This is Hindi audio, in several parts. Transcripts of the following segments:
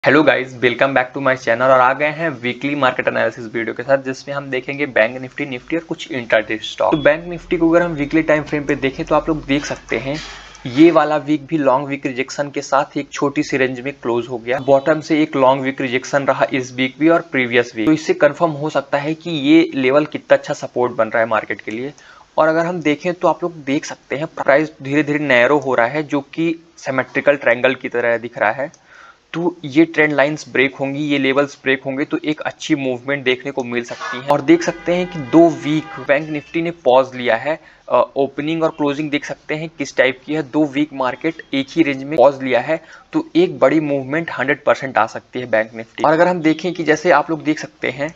Hello guys, welcome back to my channel. और आ गए हैं वीकली मार्केट एनालिसिस वीडियो के साथ, जिसमें हम देखेंगे बैंक निफ्टी और कुछ इंट्राडे स्टॉक। तो बैंक निफ्टी को अगर हम वीकली टाइम फ्रेम पे देखें तो आप लोग देख सकते हैं ये वाला वीक भी लॉन्ग वीक रिजेक्शन के साथ एक छोटी सी रेंज में क्लोज हो गया। बॉटम से एक लॉन्ग वीक रिजेक्शन रहा इस वीक भी और प्रीवियस वीक। तो इससे कंफर्म हो सकता है कि ये लेवल कितना अच्छा सपोर्ट बन रहा है मार्केट के लिए। और अगर हम देखें तो आप लोग देख सकते हैं प्राइस धीरे धीरे नैरो हो रहा है, जो कि सिमेट्रिकल ट्रायंगल की तरह दिख रहा है। तो ये ट्रेंड लाइंस ब्रेक होंगी, ये लेवल्स ब्रेक होंगे तो एक अच्छी मूवमेंट देखने को मिल सकती है। और देख सकते हैं कि 2 वीक बैंक निफ्टी ने पॉज लिया है। ओपनिंग और क्लोजिंग देख सकते हैं किस टाइप की है। 2 वीक मार्केट एक ही रेंज में पॉज लिया है, तो एक बड़ी मूवमेंट 100% आ सकती है बैंक निफ्टी। और अगर हम देखें कि जैसे आप लोग देख सकते हैं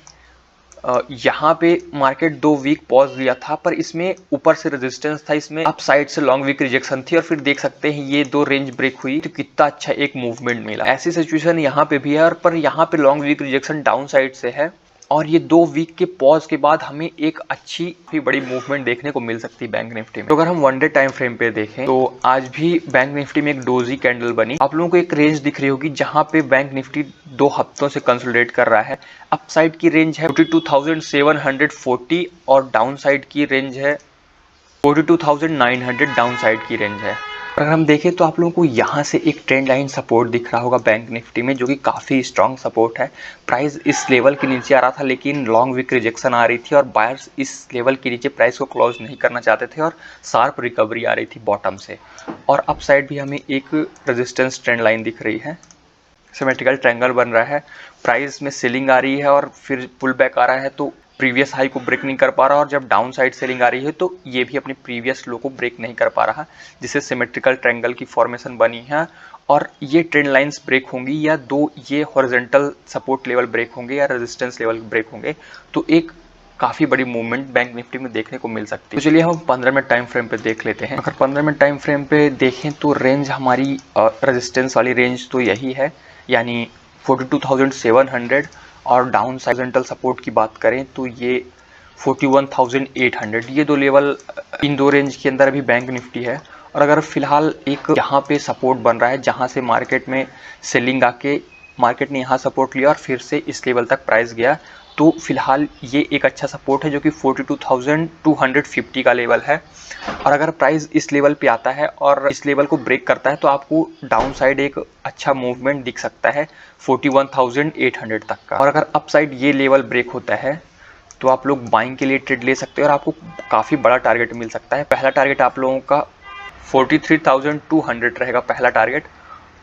यहाँ पे मार्केट 2 वीक पॉज लिया था, पर इसमें ऊपर से रेजिस्टेंस था, इसमें अप साइड से लॉन्ग वीक रिजेक्शन थी और फिर देख सकते हैं ये 2 रेंज ब्रेक हुई तो कितना अच्छा एक मूवमेंट मिला। ऐसी सिचुएशन यहाँ पे भी है, और पर यहाँ पे long week rejection down side से है और ये 2 वीक के पॉज के बाद हमें एक अच्छी भी बड़ी मूवमेंट देखने को मिल सकती है बैंक निफ्टी में। तो अगर हम वन डे टाइम फ्रेम पे देखें तो आज भी बैंक निफ्टी में एक डोजी कैंडल बनी। आप लोगों को एक रेंज दिख रही होगी जहां पे बैंक निफ्टी 2 हफ्तों से कंसोलिडेट कर रहा है। अपसाइड की रेंज है 42,740 और डाउन साइड की रेंज है 42,900 डाउन साइड की रेंज है। अगर हम देखें तो आप लोगों को यहाँ से एक ट्रेंड लाइन सपोर्ट दिख रहा होगा बैंक निफ्टी में, जो कि काफ़ी स्ट्रॉन्ग सपोर्ट है। प्राइस इस लेवल के नीचे आ रहा था, लेकिन लॉन्ग वीक रिजेक्शन आ रही थी और बायर्स इस लेवल के नीचे प्राइस को क्लोज नहीं करना चाहते थे और शार्प रिकवरी आ रही थी बॉटम से। और अप साइड भी हमें एक रेजिस्टेंस ट्रेंड लाइन दिख रही है, सिमेट्रिकल ट्रायंगल बन रहा है। प्राइस में सेलिंग आ रही है और फिर पुल बैक आ रहा है, तो प्रीवियस हाई को ब्रेक नहीं कर पा रहा। और जब डाउन साइड सेलिंग आ रही है तो ये भी अपने प्रीवियस लो को ब्रेक नहीं कर पा रहा, जिससे सिमेट्रिकल ट्रायंगल की फॉर्मेशन बनी है। और ये ट्रेंड लाइंस ब्रेक होंगी या 2 ये हॉरिजॉन्टल सपोर्ट लेवल ब्रेक होंगे या रेजिस्टेंस लेवल ब्रेक होंगे, तो एक काफ़ी बड़ी मूवमेंट बैंक निफ्टी में देखने को मिल सकती है। तो चलिए हम 15 मिनट टाइम फ्रेम पे देख लेते हैं। अगर 15 मिनट टाइम फ्रेम पे देखें तो रेंज हमारी रेजिस्टेंस वाली रेंज तो यही है, यानी 42,700। और डाउन साइड सपोर्ट की बात करें तो ये 41,800। ये 2 लेवल इन 2 रेंज के अंदर अभी बैंक निफ्टी है। और अगर फिलहाल एक यहाँ पे सपोर्ट बन रहा है जहाँ से मार्केट में सेलिंग आके मार्केट ने यहाँ सपोर्ट लिया और फिर से इस लेवल तक प्राइस गया, तो फिलहाल ये एक अच्छा सपोर्ट है जो कि 42,250 का लेवल है। और अगर प्राइस इस लेवल पे आता है और इस लेवल को ब्रेक करता है तो आपको डाउन साइड एक अच्छा मूवमेंट दिख सकता है 41,800 तक का। और अगर अप साइड ये लेवल ब्रेक होता है तो आप लोग बाइंग के लिए ट्रेड ले सकते हैं और आपको काफ़ी बड़ा टारगेट मिल सकता है। पहला टारगेट आप लोगों का 43,200 रहेगा पहला टारगेट,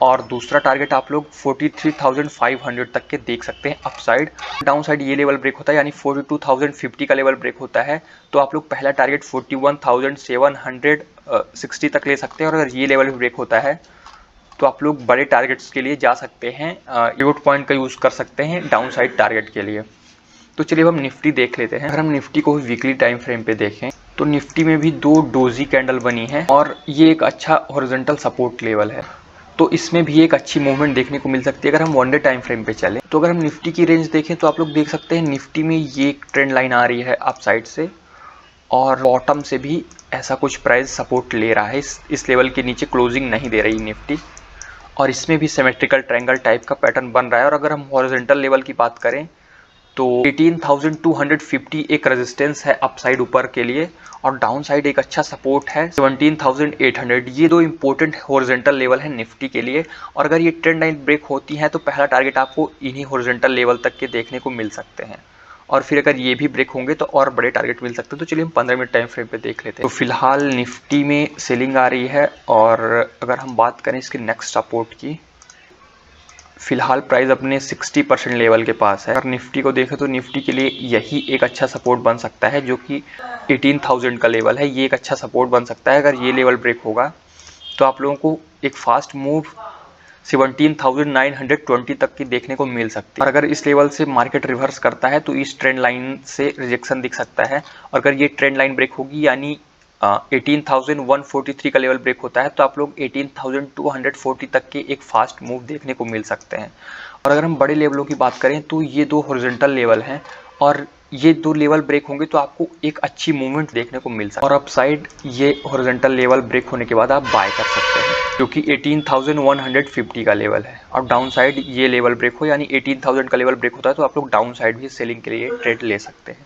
और दूसरा टारगेट आप लोग 43,500 तक के देख सकते हैं अप साइड। डाउन साइड ये लेवल ब्रेक होता है, यानी 42,050 का लेवल ब्रेक होता है, तो आप लोग पहला टारगेट 41,760 तक ले सकते हैं। और अगर ये लेवल भी ब्रेक होता है तो आप लोग बड़े टारगेट्स के लिए जा सकते हैं, पिवट पॉइंट का यूज़ कर सकते हैं डाउन साइड टारगेट के लिए। तो चलिए हम निफ्टी देख लेते हैं। अगर हम निफ्टी को वीकली टाइम फ्रेम पे देखें तो निफ्टी में भी 2 डोजी कैंडल बनी है और ये एक अच्छा हॉरिजॉन्टल सपोर्ट लेवल है, तो इसमें भी एक अच्छी मूवमेंट देखने को मिल सकती है। अगर हम वन डे टाइम फ्रेम पे चलें तो अगर हम निफ्टी की रेंज देखें तो आप लोग देख सकते हैं निफ्टी में ये एक ट्रेंड लाइन आ रही है अप साइड से, और बॉटम से भी ऐसा कुछ प्राइस सपोर्ट ले रहा है। इस लेवल के नीचे क्लोजिंग नहीं दे रही निफ्टी, और इसमें भी सिमेट्रिकल ट्रायंगल टाइप का पैटर्न बन रहा है। और अगर हम हॉरिजॉन्टल लेवल की बात करें तो 18,250 एक रेजिस्टेंस है अप साइड ऊपर के लिए, और डाउन साइड एक अच्छा सपोर्ट है 17,800। ये 2 इंपॉर्टेंट हॉरिजॉन्टल लेवल है निफ्टी के लिए। और अगर ये ट्रेंड लाइन ब्रेक होती है तो पहला टारगेट आपको इन्हीं हॉरिजॉन्टल लेवल तक के देखने को मिल सकते हैं, और फिर अगर ये भी ब्रेक होंगे तो और बड़े टारगेट मिल सकते हैं। तो चलिए हम 15 मिनट टाइम फ्रेम पे देख लेते हैं। तो फिलहाल निफ्टी में सेलिंग आ रही है, और अगर हम बात करें इसके नेक्स्ट सपोर्ट की, फिलहाल प्राइस अपने 60% लेवल के पास है। अगर निफ्टी को देखें तो निफ्टी के लिए यही एक अच्छा सपोर्ट बन सकता है, जो कि 18,000 का लेवल है। ये एक अच्छा सपोर्ट बन सकता है। अगर ये लेवल ब्रेक होगा तो आप लोगों को एक फास्ट मूव 17,920 तक की देखने को मिल सकती है। और अगर इस लेवल से मार्केट रिवर्स करता है तो इस ट्रेंड लाइन से रिजेक्शन दिख सकता है। और अगर ये ट्रेंड लाइन ब्रेक होगी, यानी 18,143 का लेवल ब्रेक होता है, तो आप लोग 18,240 तक के एक फास्ट मूव देखने को मिल सकते हैं। और अगर हम बड़े लेवलों की बात करें तो ये 2 हॉरिजॉन्टल लेवल हैं, और ये 2 लेवल ब्रेक होंगे तो आपको एक अच्छी मूवमेंट देखने को मिल सकती है। और अप साइड ये हॉरिजॉन्टल लेवल ब्रेक होने के बाद आप बाय कर सकते हैं। जो कि 18,150 का लेवल है, और डाउन साइड ये लेवल ब्रेक हो यानी 18,000 का लेवल ब्रेक होता है तो आप लोग डाउन साइड भी सेलिंग के लिए ट्रेड ले सकते हैं।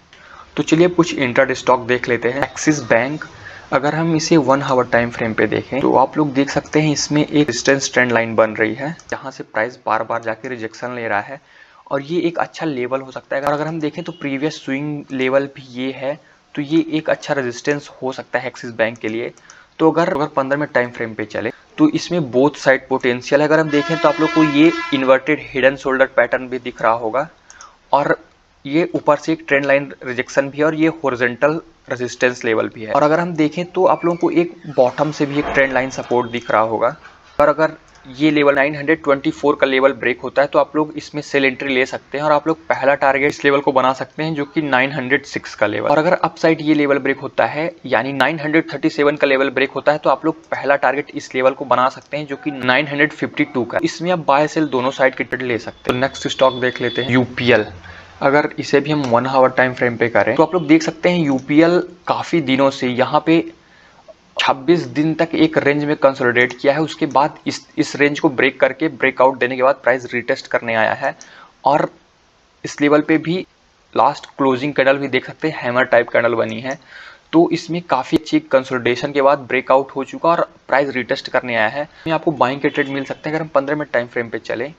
तो चलिए कुछ इंट्राडे स्टॉक देख लेते हैं। एक्सिस बैंक, अगर हम इसे 1 आवर टाइम फ्रेम पे देखें तो आप लोग देख सकते हैं इसमें एक रेजिस्टेंस ट्रेंड लाइन बन रही है, जहां से प्राइस बार बार जाके रिजेक्शन ले रहा है, और ये एक अच्छा लेवल हो सकता है। अगर हम देखें तो प्रीवियस स्विंग लेवल भी ये है, तो ये एक अच्छा रेजिस्टेंस हो सकता है एक्सिस बैंक के लिए। तो अगर 15 मिनट टाइम फ्रेम पे चले तो इसमें बोथ साइड पोटेंशियल है। अगर हम देखें तो आप लोग को ये इन्वर्टेड हिडन शोल्डर पैटर्न भी दिख रहा होगा, और ये ऊपर से एक ट्रेंड लाइन रिजेक्शन भी है, और ये हॉरिजॉन्टल रेजिस्टेंस लेवल भी है। और अगर हम देखें तो आप लोगों को एक बॉटम से भी एक ट्रेंड लाइन सपोर्ट दिख रहा होगा, और अगर ये लेवल 924 का लेवल ब्रेक होता है तो आप लोग इसमें सेल एंट्री ले सकते हैं, और आप लोग पहला टारगेट इस लेवल को बना सकते हैं जो कि 906 का लेवल। और अगर अपसाइड ये लेवल ब्रेक होता है यानी 937 का लेवल ब्रेक होता है तो आप लोग पहला टारगेट इस लेवल को बना सकते हैं जो कि 952 का। इसमें आप बाय सेल दोनों साइड के ट्रेड ले सकते हैं। तो नेक्स्ट स्टॉक देख लेते हैं यूपीएल। अगर इसे भी हम 1 आवर टाइम फ्रेम पे करें तो आप लोग देख सकते हैं यूपीएल काफी दिनों से यहाँ पे 26 दिन तक एक रेंज में कंसोलिडेट किया है। उसके बाद इस रेंज को ब्रेक करके ब्रेकआउट देने के बाद प्राइस रिटेस्ट करने आया है, और इस लेवल पे भी लास्ट क्लोजिंग कैंडल भी देख सकते हैं हैमर टाइप कैंडल बनी है। तो इसमें काफ़ी अच्छी कंसोलिडेशन के बाद ब्रेकआउट हो चुका और प्राइस रिटेस्ट करने आया है। आपको बाइंग के ट्रेड मिल सकते हैं। अगर हम 15 मिनट टाइम फ्रेम पे चलें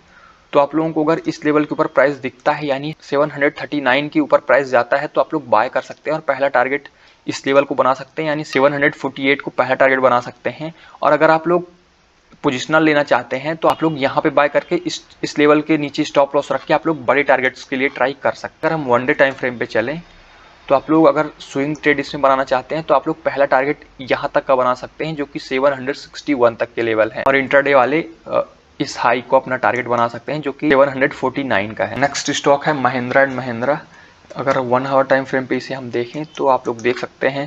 तो आप लोगों को अगर इस लेवल के ऊपर प्राइस दिखता है यानी 739 के ऊपर प्राइस जाता है तो आप लोग बाय कर सकते हैं, और पहला टारगेट इस लेवल को बना सकते हैं यानी 748 को पहला टारगेट बना सकते हैं। और अगर आप लोग पोजिशनल लेना चाहते हैं तो आप लोग यहाँ पे बाय करके इस लेवल के नीचे स्टॉप लॉस रख के आप लोग बड़े टारगेट्स के लिए ट्राई कर सकते हैं। अगर हम 1 डे टाइम फ्रेम पे चलें तो आप लोग अगर स्विंग ट्रेड इसमें बनाना चाहते हैं तो आप लोग पहला टारगेट यहाँ तक का बना सकते हैं जो कि 761 तक के लेवल है, और इंट्राडे वाले इस हाई को अपना टारगेट बना सकते हैं जो कि 749 का है। नेक्स्ट स्टॉक है महिंद्रा एंड महिंद्रा। अगर 1 आवर टाइम फ्रेम पे इसे हम देखें तो आप लोग देख सकते हैं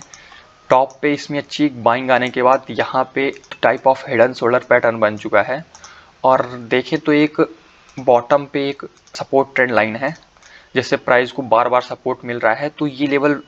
टॉप पे इसमें अच्छी बाइंग आने के बाद यहाँ पे type of hidden shoulder pattern बन चुका है, और देखें तो एक बॉटम पे एक सपोर्ट ट्रेंड लाइन है, जैसे प्राइस को बार बार सपोर्ट मिल रहा है। तो ये लेवल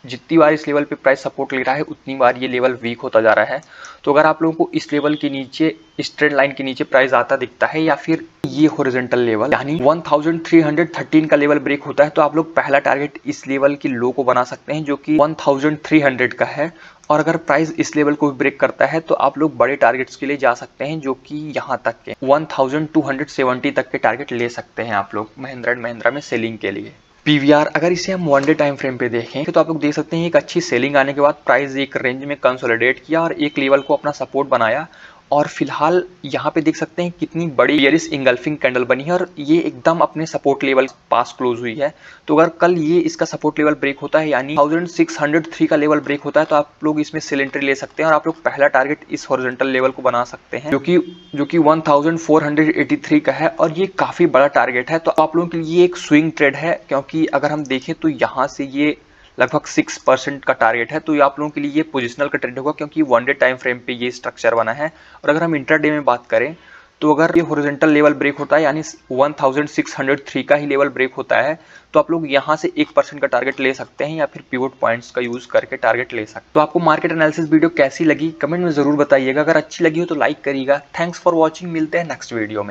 जितनी बार इस लेवल पे प्राइस सपोर्ट ले रहा है उतनी बार ये लेवल वीक होता जा रहा है। तो अगर आप लोगों को इस लेवल के नीचे, इस ट्रेंड लाइन के नीचे प्राइस आता दिखता है, या फिर ये हॉरिजॉन्टल लेवल यानी 1313 का लेवल ब्रेक होता है तो आप लोग पहला टारगेट इस लेवल की लो को बना सकते हैं जो कि 1300 का है। और अगर प्राइस इस लेवल को भी ब्रेक करता है तो आप लोग बड़े टारगेट्स के लिए जा सकते हैं जो कि यहाँ तक के 1270 तक के टारगेट ले सकते हैं आप लोग महिंद्रा एंड महिंद्रा में सेलिंग के लिए। पीवीआर, अगर इसे हम 1 डे टाइम फ्रेम पे देखें तो आप लोग देख सकते हैं एक अच्छी सेलिंग आने के बाद प्राइस एक रेंज में कंसोलिडेट किया और एक लेवल को अपना सपोर्ट बनाया, और फिलहाल यहाँ पे देख सकते हैं कितनी बड़ी बेयरिश इंगल्फिंग कैंडल बनी है, और ये एकदम अपने सपोर्ट लेवल पास क्लोज हुई है। तो अगर कल ये इसका सपोर्ट लेवल ब्रेक होता है यानी 1603 का लेवल ब्रेक होता है तो आप लोग इसमें सेल एंट्री ले सकते हैं, और आप लोग पहला टारगेट इस हॉरिजॉन्टल लेवल को बना सकते हैं जो कि 1483 का है, और ये काफी बड़ा टारगेट है। तो आप लोगों के लिए एक स्विंग ट्रेड है, क्योंकि अगर हम देखें तो यहाँ से ये लगभग 6% का टारगेट है। तो ये आप लोगों के लिए ये पोजिशनल का ट्रेड होगा, क्योंकि 1 डे टाइम फ्रेम पे ये स्ट्रक्चर बना है। और अगर हम इंट्राडे में बात करें तो अगर ये हॉरिजॉन्टल लेवल ब्रेक होता है यानी 1603 का ही लेवल ब्रेक होता है तो आप लोग यहाँ से 1% का टारगेट ले सकते हैं, या फिर पिवट पॉइंट्स का यूज करके टारगेट ले सकते हैं। तो आपको मार्केट एनालिसिस वीडियो कैसी लगी कमेंट में जरूर बताइएगा। अगर अच्छी लगी हो तो लाइक करिएगा। थैंक्स फॉर वॉचिंग, मिलते हैं नेक्स्ट वीडियो में।